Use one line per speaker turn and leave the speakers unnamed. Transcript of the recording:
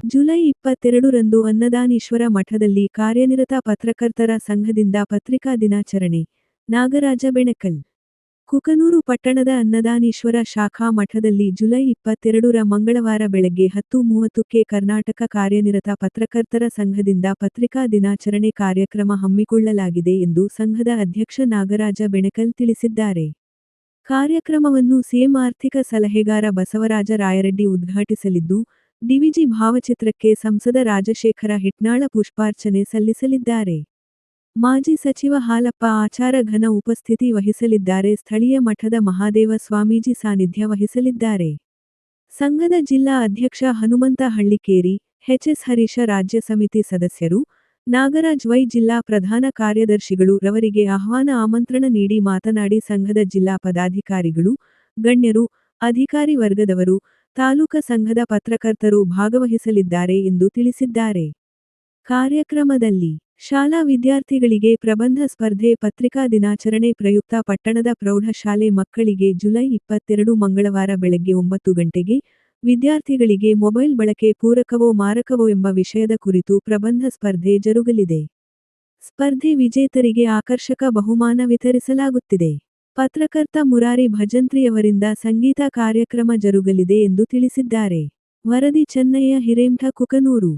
July 22ರಂದು Annadaneeshwara ಮಠದಲ್ಲಿ ಕಾರ್ಯನಿರತ ಪತ್ರಕರ್ತರ ಸಂಘದಿಂದ ಪತ್ರಿಕಾ ದಿನಾಚರಣೆ. ನಾಗರಾಜ ಬೆಣಕಲ್. ಕುಕನೂರು ಪಟ್ಟಣದ ಅನ್ನದಾನೀಶ್ವರ ಶಾಖಾ ಮಠದಲ್ಲಿ ಜುಲೈ 22ರ ಮಂಗಳವಾರ ಬೆಳಗ್ಗೆ 10:30ಕ್ಕೆ ಕರ್ನಾಟಕ ಕಾರ್ಯನಿರತ ಪತ್ರಕರ್ತರ ಸಂಘದಿಂದ ಪತ್ರಿಕಾ ದಿನಾಚರಣೆ ಕಾರ್ಯಕ್ರಮ ಹಮ್ಮಿಕೊಳ್ಳಲಾಗಿದೆ ಎಂದು ಸಂಘದ ಅಧ್ಯಕ್ಷ ನಾಗರಾಜ ಬೆಣಕಲ್ ತಿಳಿಸಿದ್ದಾರೆ. ಕಾರ್ಯಕ್ರಮವನ್ನು ಸಿಎಂ ಆರ್ಥಿಕ ಸಲಹೆಗಾರ ಬಸವರಾಜ ರಾಯರೆಡ್ಡಿ ಉದ್ಘಾಟಿಸಲಿದ್ದು, ಡಿವಿಜಿ ಭಾವಚಿತ್ರಕ್ಕೆ ಸಂಸದ ರಾಜಶೇಖರ ಹಿಟ್ನಾಳ ಪುಷ್ಪಾರ್ಚನೆ ಸಲ್ಲಿಸಲಿದ್ದಾರೆ. ಮಾಜಿ ಸಚಿವ ಹಾಲಪ್ಪ ಆಚಾರ ಘನ ಉಪಸ್ಥಿತಿ ವಹಿಸಲಿದ್ದಾರೆ. ಸ್ಥಳೀಯ ಮಠದ ಮಹಾದೇವ ಸ್ವಾಮೀಜಿ ಸಾನ್ನಿಧ್ಯ ವಹಿಸಲಿದ್ದಾರೆ. ಸಂಘದ ಜಿಲ್ಲಾ ಅಧ್ಯಕ್ಷ ಹನುಮಂತ ಹಳ್ಳಿಕೇರಿ, ಎಚ್.ಎಸ್. ಹರೀಶ ರಾಜ್ಯ ಸಮಿತಿ ಸದಸ್ಯರು, ನಾಗರಾಜ್ ವೈ ಜಿಲ್ಲಾ ಪ್ರಧಾನ ಕಾರ್ಯದರ್ಶಿಗಳು ರವರಿಗೆ ಆಹ್ವಾನ ಆಮಂತ್ರಣ ನೀಡಿ ಮಾತನಾಡಿ ಸಂಘದ ಜಿಲ್ಲಾ ಪದಾಧಿಕಾರಿಗಳು, ಗಣ್ಯರು, ಅಧಿಕಾರಿ ವರ್ಗದವರು, ತಾಲೂಕಾ ಸಂಘದ ಪತ್ರಕರ್ತರು ಭಾಗವಹಿಸಲಿದ್ದಾರೆ ಎಂದು ತಿಳಿಸಿದ್ದಾರೆ. ಕಾರ್ಯಕ್ರಮದಲ್ಲಿ ಶಾಲಾ ವಿದ್ಯಾರ್ಥಿಗಳಿಗೆ ಪ್ರಬಂಧ ಸ್ಪರ್ಧೆ. ಪತ್ರಿಕಾ ದಿನಾಚರಣೆ ಪ್ರಯುಕ್ತ ಪಟ್ಟಣದ ಪ್ರೌಢಶಾಲೆ ಮಕ್ಕಳಿಗೆ ಜುಲೈ 22 ಮಂಗಳವಾರ ಬೆಳಗ್ಗೆ 9 ಗಂಟೆಗೆ ವಿದ್ಯಾರ್ಥಿಗಳಿಗೆ ಮೊಬೈಲ್ ಬಳಕೆ ಪೂರಕವೋ ಮಾರಕವೋ ಎಂಬ ವಿಷಯದ ಕುರಿತು ಪ್ರಬಂಧ ಸ್ಪರ್ಧೆ ಜರುಗಲಿದೆ. ಸ್ಪರ್ಧೆ ವಿಜೇತರಿಗೆ ಆಕರ್ಷಕ ಬಹುಮಾನ ವಿತರಿಸಲಾಗುತ್ತಿದೆ. ಪತ್ರಕರ್ತ ಮುರಾರಿ ಭಜಂತ್ರಿಯವರಿಂದ ಸಂಗೀತ ಕಾರ್ಯಕ್ರಮ ಜರುಗಲಿದೆ ಎಂದು ತಿಳಿಸಿದ್ದಾರೆ. ವರದಿ ಚೆನ್ನಯ್ಯ ಹಿರೇಮಠ ಕುಕನೂರು.